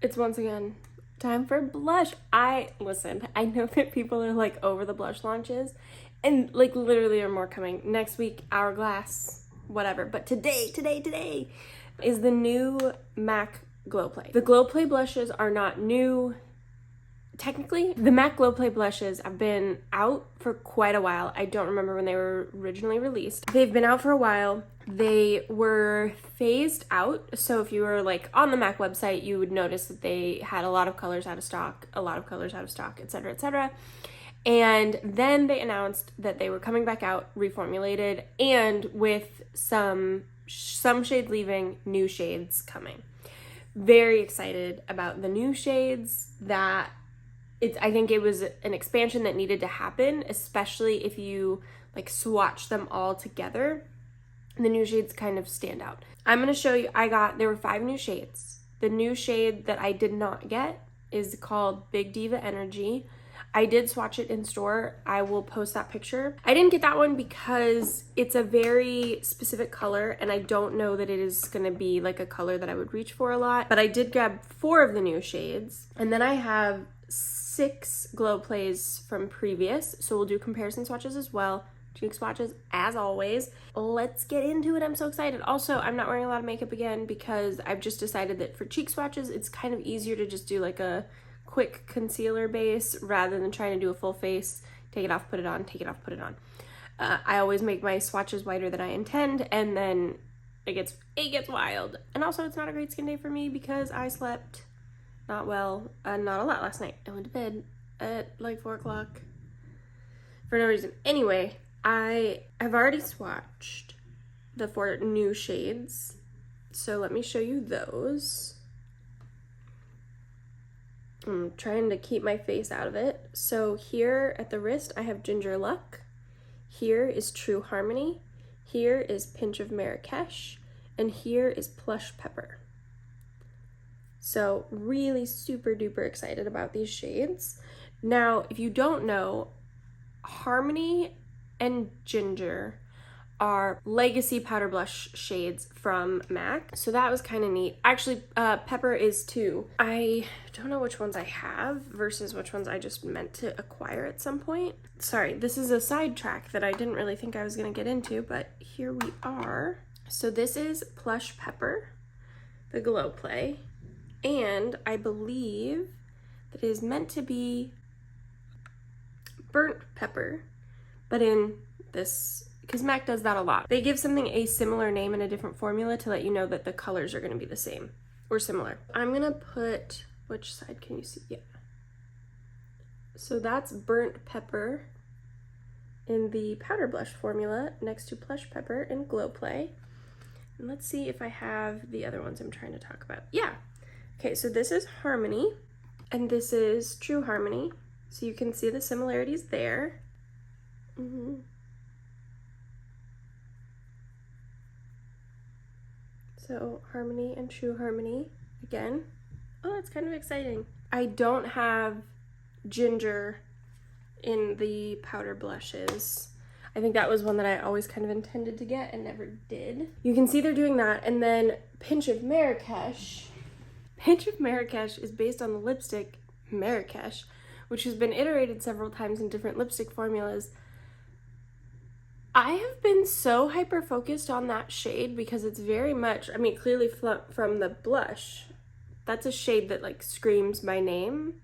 It's once again time for blush. Listen, I know that people are like over the blush launches, and like literally are more coming next week, Hourglass, whatever. But today is the new MAC Glow Play. The Glow Play blushes are not new. Technically, the MAC Glow Play blushes have been out for quite a while. I don't remember when they were originally released. They've been out for a while. They were phased out. So if you were like on the MAC website, you would notice that they had a lot of colors out of stock, etc., etc. And then they announced that they were coming back out reformulated and with some shades leaving, new shades coming. Very excited about the new shades. I think it was an expansion that needed to happen, especially if you like swatch them all together. The new shades kind of stand out. I'm going to show you, there were 5 new shades. The new shade that I did not get is called Big Diva Energy. I did swatch it in store. I will post that picture. I didn't get that one because it's a very specific color and I don't know that it is going to be like a color that I would reach for a lot. But I did grab 4 of the new shades. And then I have 6 Glow Plays from previous. So we'll do comparison swatches as well. Cheek swatches as always. Let's get into it. I'm so excited. Also, I'm not wearing a lot of makeup again because I've just decided that for cheek swatches, it's kind of easier to just do like a quick concealer base rather than trying to do a full face, take it off, put it on, take it off, put it on. I always make my swatches whiter than I intend, and then it gets wild. And also, it's not a great skin day for me because I slept not well, not a lot last night. I went to bed at like 4 o'clock for no reason. Anyway, I have already swatched the 4 new shades, so let me show you those. I'm trying to keep my face out of it. So here at the wrist, I have Ginger Luck. Here is True Harmony. Here is Pinch of Marrakesh. And here is Plush Pepper. So really super duper excited about these shades. Now, if you don't know, Harmony and Ginger are legacy powder blush shades from MAC. So that was kind of neat. Actually, Pepper is too. I don't know which ones I have versus which ones I just meant to acquire at some point. Sorry, this is a sidetrack that I didn't really think I was gonna get into, but here we are. So this is Plush Pepper, the Glow Play, and I believe that it is meant to be burnt pepper, but in this, because MAC does that a lot. They give something a similar name in a different formula to let you know that the colors are gonna be the same or similar. I'm gonna put, which side can you see? Yeah. So that's burnt pepper in the powder blush formula next to Plush Pepper and Glow Play. And let's see if I have the other ones I'm trying to talk about. Yeah. Okay, so this is Harmony and this is True Harmony. So you can see the similarities there. So Harmony and True Harmony again. Oh, that's kind of exciting. I don't have Ginger in the powder blushes. I think that was one that I always kind of intended to get and never did. You can see they're doing that. And then Pinch of Marrakesh. Pinch of Marrakesh is based on the lipstick Marrakesh, which has been iterated several times in different lipstick formulas. I have been so hyper-focused on that shade because it's very much, I mean, clearly from the blush, that's a shade that like screams my name.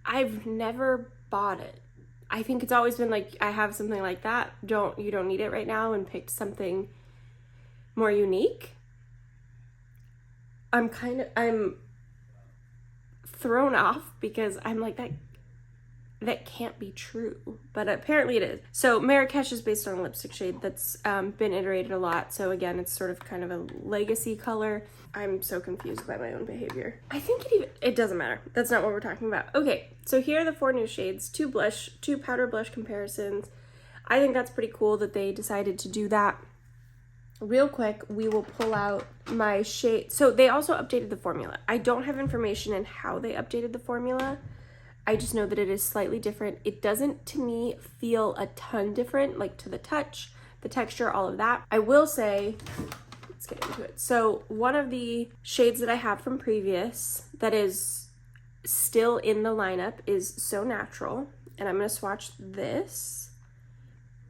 I've never bought it. I think it's always been like, I have something like that, you don't need it right now, and picked something more unique. I'm thrown off because I'm like, that can't be true, but apparently it is. So Marrakesh is based on a lipstick shade that's been iterated a lot. So again, it's sort of kind of a legacy color. I'm so confused by my own behavior. I think it doesn't matter. That's not what we're talking about. Okay, so here are the 4 new shades, 2 powder blush comparisons. I think that's pretty cool that they decided to do that. Real quick, we will pull out my shade. So they also updated the formula. I don't have information in how they updated the formula. I just know that it is slightly different. It doesn't, to me, feel a ton different, like to the touch, the texture, all of that. I will say, let's get into it. So one of the shades that I have from previous that is still in the lineup is So Natural, and I'm going to swatch this.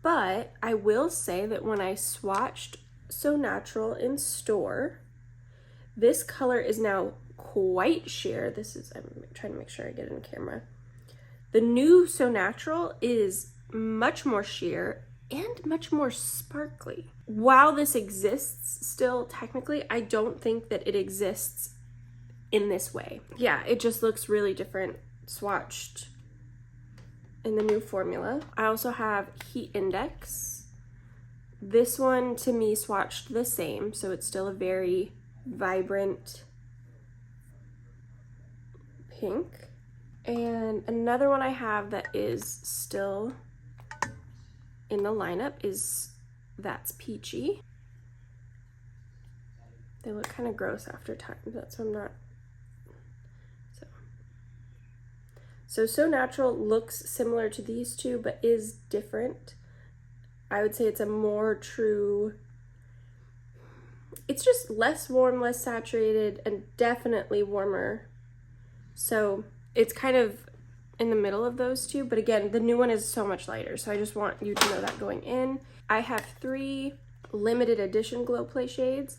But I will say that when I swatched So Natural in store, this color is now quite sheer. I'm trying to make sure I get it in camera. The new So Natural is much more sheer and much more sparkly. While this exists still, technically, I don't think that it exists in this way. Yeah, it just looks really different swatched in the new formula. I also have Heat Index. This one to me swatched the same, so it's still a very vibrant pink. And another one I have that is still in the lineup is That's Peachy. They look kind of gross after time, that's why I'm not. So Natural looks similar to these two, but is different. I would say it's a more true, it's just less warm, less saturated, and definitely warmer. So it's kind of in the middle of those two, but again, the new one is so much lighter, so I just want you to know that going in. I have 3 limited edition Glow Play shades,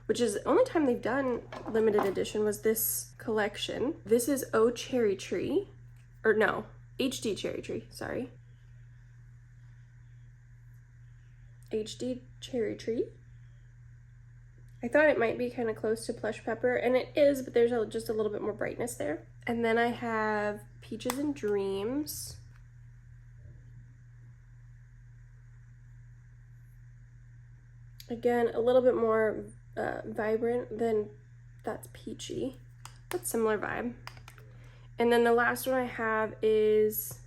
which is the only time they've done limited edition was this collection. This is Oh Cherry Tree, or no, HD Cherry Tree, sorry. HD Cherry Tree. I thought it might be kind of close to Plush Pepper, and it is, but there's just a little bit more brightness there. And then I have Peaches and Dreams. Again, a little bit more vibrant than That's Peachy, but similar vibe. And then the last one I have is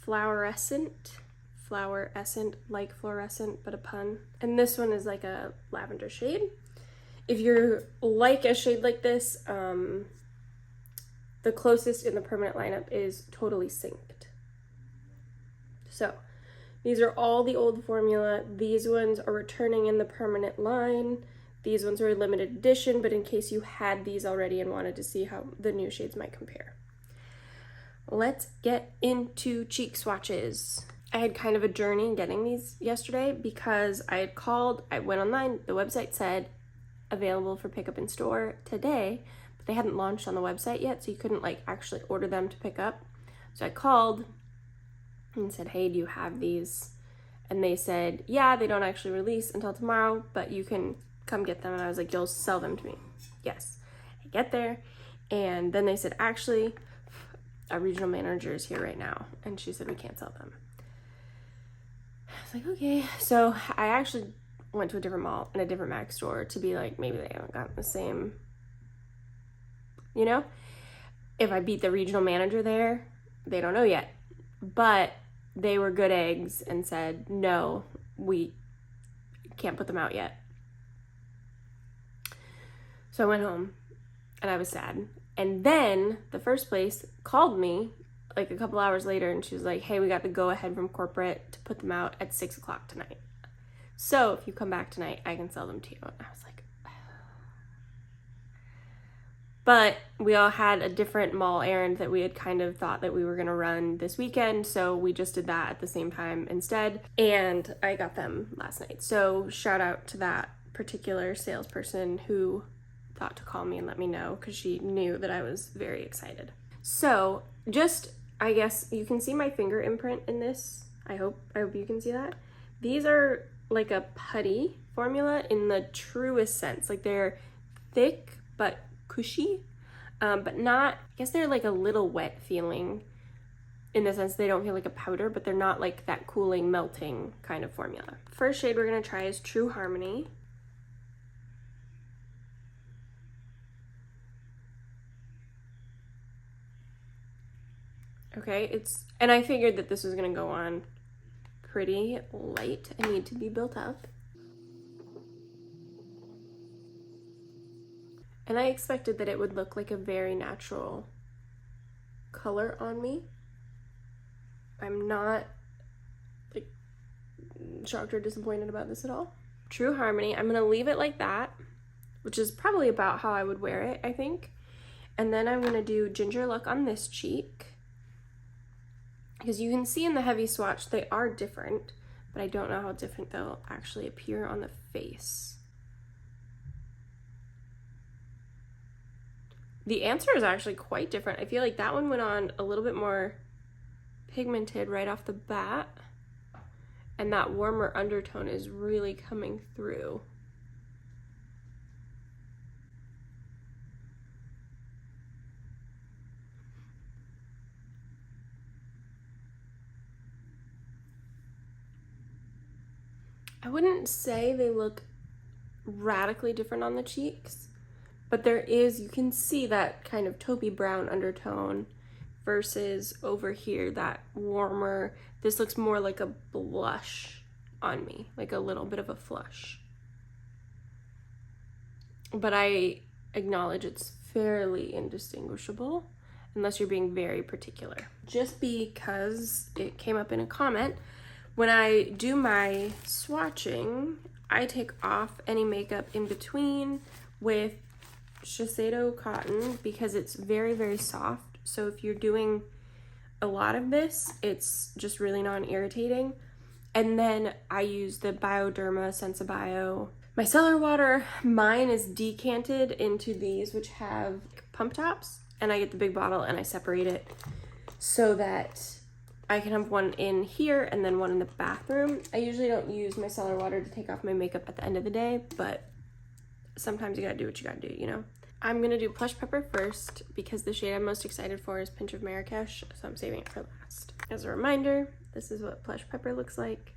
Flowerescent, like fluorescent, but a pun. And this one is like a lavender shade. If you're like a shade like this, the closest in the permanent lineup is Totally Synced. So these are all the old formula. These ones are returning in the permanent line. These ones are limited edition, but in case you had these already and wanted to see how the new shades might compare. Let's get into cheek swatches. I had kind of a journey getting these yesterday because I had called, I went online, the website said available for pickup in store today, but they hadn't launched on the website yet, so you couldn't like actually order them to pick up. So I called and said, hey, do you have these? And they said, yeah, they don't actually release until tomorrow, but you can come get them. And I was like, you'll sell them to me? Yes. I get there, and then they said, actually, our regional manager is here right now, and she said we can't sell them. I was like, okay. So I actually went to a different mall and a different MAC store to be like, maybe they haven't gotten the same, you know? If I beat the regional manager there, they don't know yet. But they were good eggs and said, no, we can't put them out yet. So I went home and I was sad. And then the first place called me like a couple hours later, and she was like, hey, we got the go ahead from corporate to put them out at 6 o'clock tonight. So if you come back tonight, I can sell them to you. And I was like, but we all had a different mall errand that we had kind of thought that we were going to run this weekend. So we just did that at the same time instead. And I got them last night. So shout out to that particular salesperson who thought to call me and let me know, because she knew that I was very excited. So just, I guess you can see my finger imprint in this. I hope you can see that. These are like a putty formula in the truest sense. Like they're thick but cushy, but not, I guess they're like a little wet feeling in the sense they don't feel like a powder, but they're not like that cooling, melting kind of formula. First shade we're gonna try is True Harmony. Okay, and I figured that this was gonna go on pretty light and need to be built up. And I expected that it would look like a very natural color on me. I'm not like shocked or disappointed about this at all. True Harmony. I'm going to leave it like that, which is probably about how I would wear it, I think. And then I'm going to do Ginger Look on this cheek. Because you can see in the heavy swatch, they are different, but I don't know how different they'll actually appear on the face. The answer is actually quite different. I feel like that one went on a little bit more pigmented right off the bat, and that warmer undertone is really coming through. I wouldn't say they look radically different on the cheeks, but there is, you can see that kind of taupey brown undertone versus over here, that warmer, this looks more like a blush on me, like a little bit of a flush. But I acknowledge it's fairly indistinguishable unless you're being very particular. Just because it came up in a comment, when I do my swatching, I take off any makeup in between with Shiseido cotton because it's very, very soft. So if you're doing a lot of this, it's just really non-irritating. And then I use the Bioderma Sensibio micellar water. Mine is decanted into these, which have pump tops, and I get the big bottle and I separate it so that I can have one in here and then one in the bathroom. I usually don't use micellar water to take off my makeup at the end of the day, but sometimes you gotta do what you gotta do, you know? I'm gonna do Plush Pepper first because the shade I'm most excited for is Pinch of Marrakesh, so I'm saving it for last. As a reminder, this is what Plush Pepper looks like.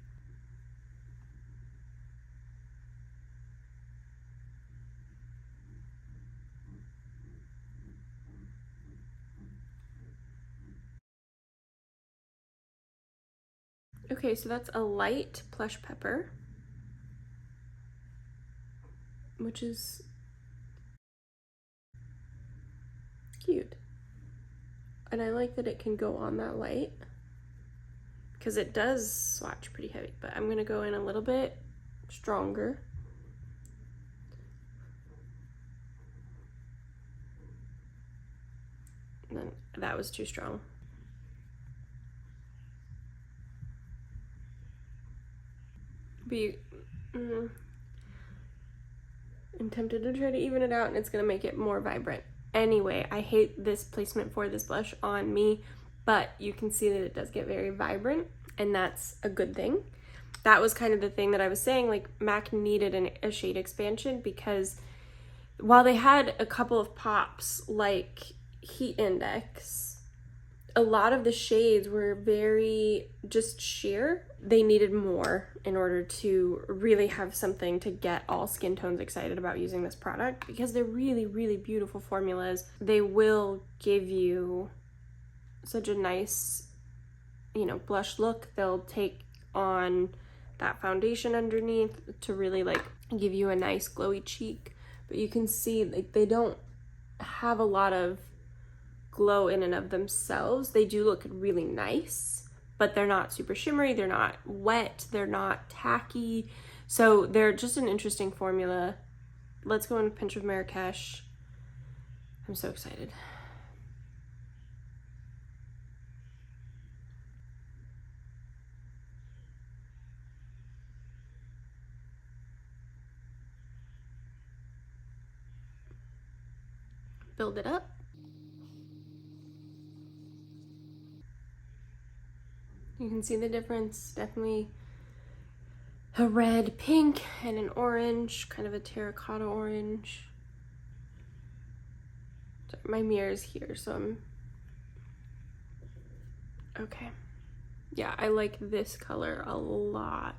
Okay, so that's a light Plush Pepper, which is cute. And I like that it can go on that light because it does swatch pretty heavy, but I'm gonna go in a little bit stronger. And then that was too strong. I'm tempted to try to even it out and it's gonna make it more vibrant. Anyway, I hate this placement for this blush on me, but you can see that it does get very vibrant and that's a good thing. That was kind of the thing that I was saying, like MAC needed a shade expansion because while they had a couple of pops like Heat Index, a lot of the shades were very just sheer. They needed more in order to really have something to get all skin tones excited about using this product because they're really, really beautiful formulas. They will give you such a nice, you know, blush look. They'll take on that foundation underneath to really like give you a nice glowy cheek. But you can see like they don't have a lot of glow in and of themselves. They do look really nice, but they're not super shimmery, they're not wet, they're not tacky. So they're just an interesting formula. Let's go in Pinch of Marrakesh. I'm so excited. Build it up. You can see the difference, definitely a red, pink, and an orange, kind of a terracotta orange. My mirror is here, so I'm, okay. Yeah, I like this color a lot.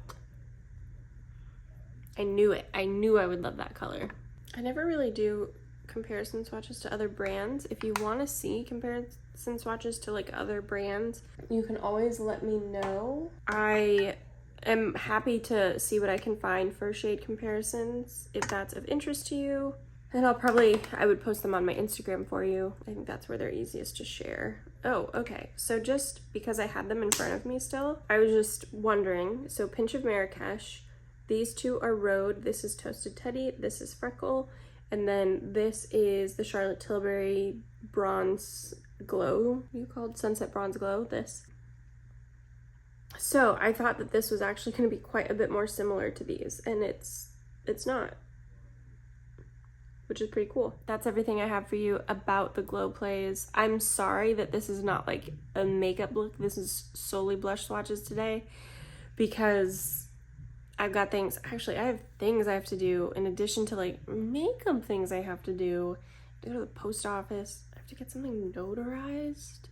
I knew it. I knew I would love that color. I never really do comparison swatches to other brands. If you want to see comparison swatches to like other brands, you can always let me know. I am happy to see what I can find for shade comparisons if that's of interest to you. And I would post them on my Instagram for you. I think that's where they're easiest to share. Oh, okay. So just because I had them in front of me still, I was just wondering, so Pinch of Marrakesh, These two are Rhode. This is Toasted Teddy. This is Freckle. And then this is the Charlotte Tilbury Bronze Glow. You called Sunset Bronze Glow, this. So I thought that this was actually going to be quite a bit more similar to these, and it's not, which is pretty cool. That's everything I have for you about the Glow Plays. I'm sorry that this is not like a makeup look. This is solely blush swatches today because I've got things, actually I have things I have to do in addition to like makeup things I have to do. I have to go to the post office. I have to get something notarized.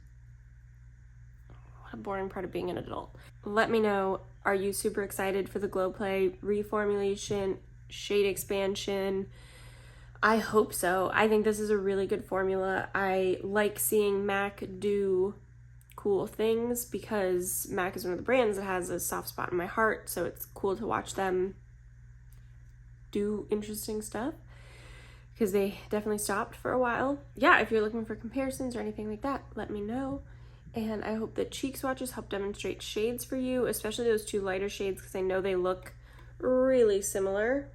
What a boring part of being an adult. Let me know, are you super excited for the Glow Play reformulation, shade expansion? I hope so. I think this is a really good formula. I like seeing MAC do cool things because MAC is one of the brands that has a soft spot in my heart, so it's cool to watch them do interesting stuff because they definitely stopped for a while. Yeah, if you're looking for comparisons or anything like that, let me know. And I hope the cheek swatches help demonstrate shades for you, especially those two lighter shades because I know they look really similar,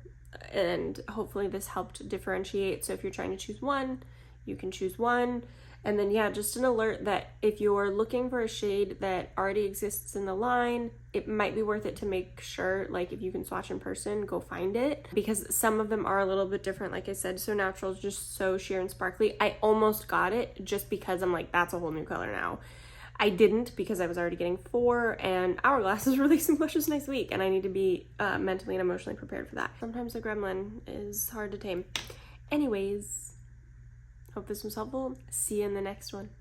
and hopefully this helped differentiate. So if you're trying to choose one, you can choose one. And then yeah, just an alert that if you're looking for a shade that already exists in the line, it might be worth it to make sure, like if you can swatch in person, go find it, because some of them are a little bit different. Like I said, So Natural is just so sheer and sparkly. I almost got it just because I'm like, that's a whole new color now. I didn't because I was already getting 4, and Hourglass is releasing blushes next week, and I need to be mentally and emotionally prepared for that. Sometimes a gremlin is hard to tame. Anyways, hope this was helpful. See you in the next one.